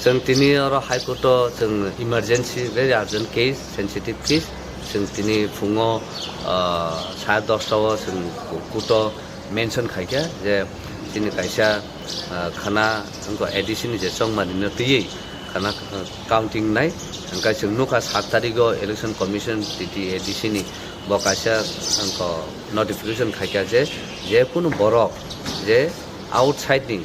जों दिनै आरो हाइकर्टआव जों emergency very urgent case sensitive case जों दिनै फुङाव 10:30आव जों कर्टआव मेनसन खायखा जे दिनै खायसा खाना जोंखौ एडिसन जेसं मानिनो थैयै खाना काउन्टिं नाय ओंखाय जों नुखा 7 तारिखआव इलेक्शन कमिशन टिटि एडिसनि बकायसा जोंखौ नटिफिकेशन खायखा जे जेखुनु बरफ जे आउटसाइडनि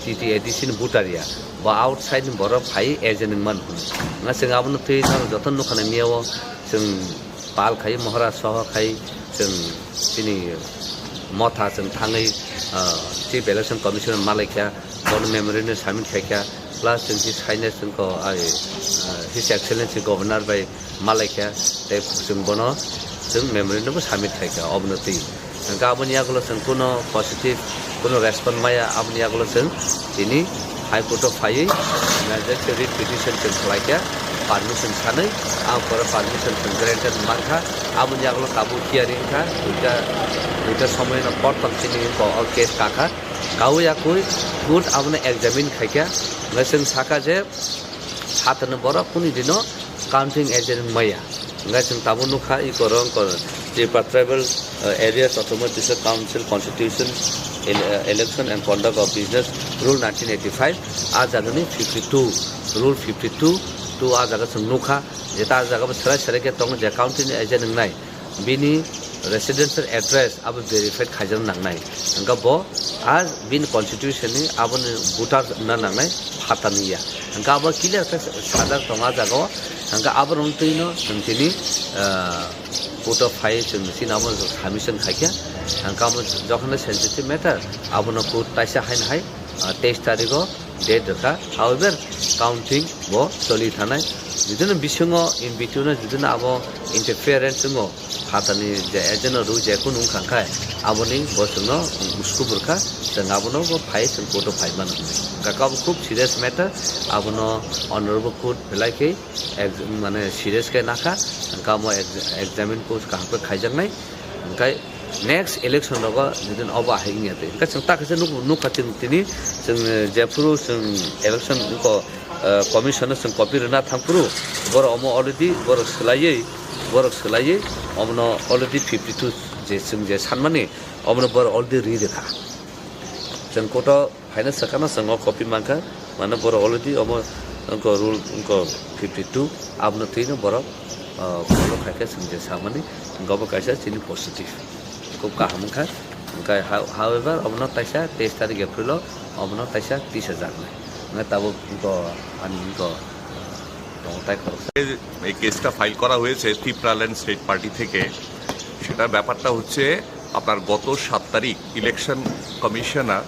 टिटि एडिसन बुटारिया बा आउटसाइडनि बरफ फाय एजेन्ट मान ना जों आबनो थै जतन नुखानाय मियाव जों पाल खाय महरा सह खाय जों दिनै मथा जों थाङै चिफ इलेक्शन कमिशनार मालायखा बन मेमोरेन्डाम साबमिट खायखा प्लास जों साइनेस जोंखौ हिज एक्सेलेन्सि गभर्नर बाय मालायखा जों बनो जों मेमोरेन्डामबो साबमिट खायखा अबनो थै गाबोन आगोल जों कुनो पजिटिभ कुनो रेसपन्स माया आबनि आगोल जों दिनै हाइकर्टआव फायै मेजेक्ट रिट पिटिशन जों खालायखा पारमिशन सानै आंफोर पारमिशन जों ग्रेन्टेड मानखा आबनि आगोल काबु थियारि खा दुइटा समय पर्ट कन्टिनिउ और केस काखा गावै आखै गुड आबनो एग्जामिन खायखा जों साखा जे सातनो बर कुनि दिनो काउन्टिं एजेन्ट मैया जों ताबो नुखा इ करं Tripura Tribal Areas Autonomous Council Constitution Election and Conduct of Business Rule 1985 आज जागोनी 52 Rule 52 to आज जागा जों नुखा जे ता जागा सराय के तंग जे काउन्टिं एजेन्ट नाय बिनि रेसिडेन्शियल एड्रेस अब भेरिफाइड खाजन नांनाय अंगा बो आज बिन कन्स्टिट्यूशननि आबन भोटार ना नांनाय फातानिया अंगा अब क्लियर का सादा तंगा जागा अंगा अब रंतैनो जोंथिनि कोर्ट अफ फाइ जों सिनामो कमिशन खायखा अंगा जखन सेंसिटिव मैटर आबनो कोर्ट ताइसा हाइन हाय 23 तारिखआव डेट रखा हाउएवर काउन्टिं बो चलि थानाय बिदिनो बिसङो इन बिटुइनो बिदिनो अब इन्टारफेरेन्स दङ फातानि जे एजेन्ट रु जेखुनु खांखाय आबनि बसनो उसको बुरखा जों आबनो फाइ जों कोर्ट अफ फाइ मान काकाबो खूब सिरियस मैटर आबनो ऑनरेबल कोर्ट फैलायखै माने सिरियस के नाखा कामो एग्जामिन को काहाबो खायजांनाय ओंखाय नेक्स्ट इलेक्शन रगा जुदिन अब हायनियाते ओंखाय जों ताकसे नुखाथिं तिनि जों जेफुरु जों इलेक्शन को कमिशनर जों कपि रना थांपुरु बर अमो अलरेडी बर सोलायै अमनो अलरेडी 52 जे जों जे सानमाने अमनो बर अलरेडी रिरेखा जों कोर्ट फाइनेंस सकाना जों कपि मानखा माने बर अलरेडी अमो उनको रूल उनको 52 आबनो थैनो बर फलो खायखा जों जे सामाने गबो कायसा चिनि पजिटिभ को काहामखा ओंखाय हाउएवर अमनो ताइसा 23 तारिख एप्रिल अमनो ताइसा 30,000 ना ताबो उनको उनको এই কেসটা ফাইল করা হয়েছে ত্রিপুরাল্যান্ড স্টেট পার্টি থেকে সেটার ব্যাপারটা হচ্ছে আপনার গত 7 তারিখ ইলেকশন কমিশনার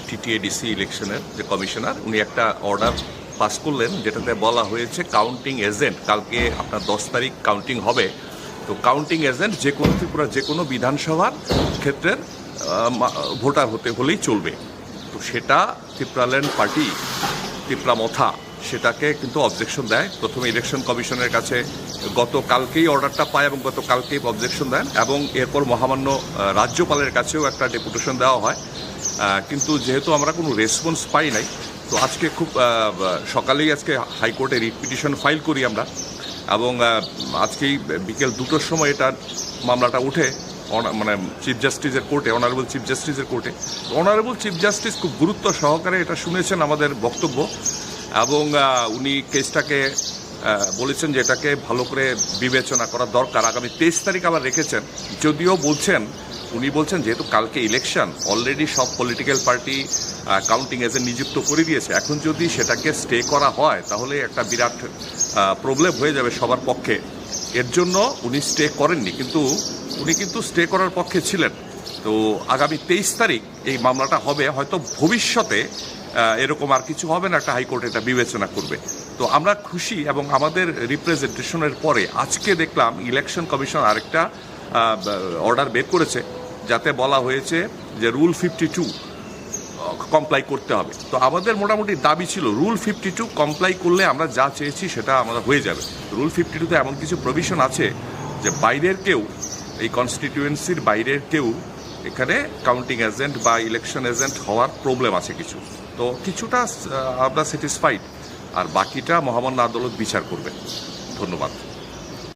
টিটিএডিসি ইলেকশনের যে কমিশনার উনি একটা অর্ডার পাস করলেন যেটাতে বলা হয়েছে কাউন্টিং এজেন্ট কালকে আপনার 10 তারিখ কাউন্টিং হবে তো কাউন্টিং এজেন্ট যে কোনো ত্রিপুরার যে কোনো বিধানসভার ক্ষেত্রের ভোটার হতে হলেই চলবে তো সেটা ত্রিপুরাল্যান্ড পার্টি ত্রিপুরা মথা সেটাকে কিন্তু অবজেকশন দেয় প্রথমে ইলেকশন কমিশনের কাছে গতকালকেই অর্ডারটা পায় এবং গতকালকেই অবজেকশন দেন এবং এরপর মহামান্য রাজ্যপালের কাছেও একটা ডেপুটেশন দেওয়া হয় কিন্তু যেহেতু আমরা কোনো রেসপন্স পাই নাই তো আজকে খুব সকালেই আজকে হাইকোর্টে রিট পিটিশন ফাইল করি আমরা এবং আজকেই বিকেল 2টোর সময় এটা মামলাটা উঠে মানে চিফ জাস্টিসের কোর্টে অনারেবল চিফ জাস্টিসের কোর্টে অনারেবল চিফ জাস্টিস খুব গুরুত্ব সহকারে এটা শুনেছেন আমাদের বক্তব্য এবং উনি কেসটাকে বলেছেন যে এটাকে ভালো করে বিবেচনা করা দরকার আগামী 23 তারিখ আবার রেখেছেন যদিও উনি বলছেন যেহেতু কালকে ইলেকশন অলরেডি সব পলিটিক্যাল পার্টি কাউন্টিং এজেন্ট নিযুক্ত করে দিয়েছে এখন যদি সেটাকে স্টে করা হয় তাহলে একটা বিরাট প্রবলেম হয়ে যাবে সবার পক্ষে এর জন্য উনি স্টে করেননি কিন্তু উনি স্টে করার পক্ষে ছিলেন তো আগামী 23 তারিখ এই মামলাটা হবে হয়তো ভবিষ্যতে এরকম আর কিছু হবে না একটা হাইকোর্ট এটা বিবেচনা করবে তো আমরা খুশি এবং আমাদের রিপ্রেজেন্টেশনের পরে আজকে দেখলাম ইলেকশন কমিশন আরেকটা অর্ডার বের করেছে যাতে বলা হয়েছে যে রুল 52 কমপ্লাই করতে হবে তো আমাদের মোটামুটি দাবি ছিল রুল 52 কমপ্লাই করলে আমরা যা চেয়েছি সেটা আমাদের হয়ে যাবে রুল 52 তে এমন কিছু প্রভিশন আছে যে বাইরের কেউ এই কনস্টিটিউয়েন্সির বাইরের কেউ এখানে কাউন্টিং এজেন্ট বা ইলেকশন এজেন্ট হওয়ার প্রবলেম আছে কিছু, তো কিছুটা আমরা স্যাটিসফাইড, আর বাকিটা মহামান্য আদালত বিচার করবে। ধন্যবাদ।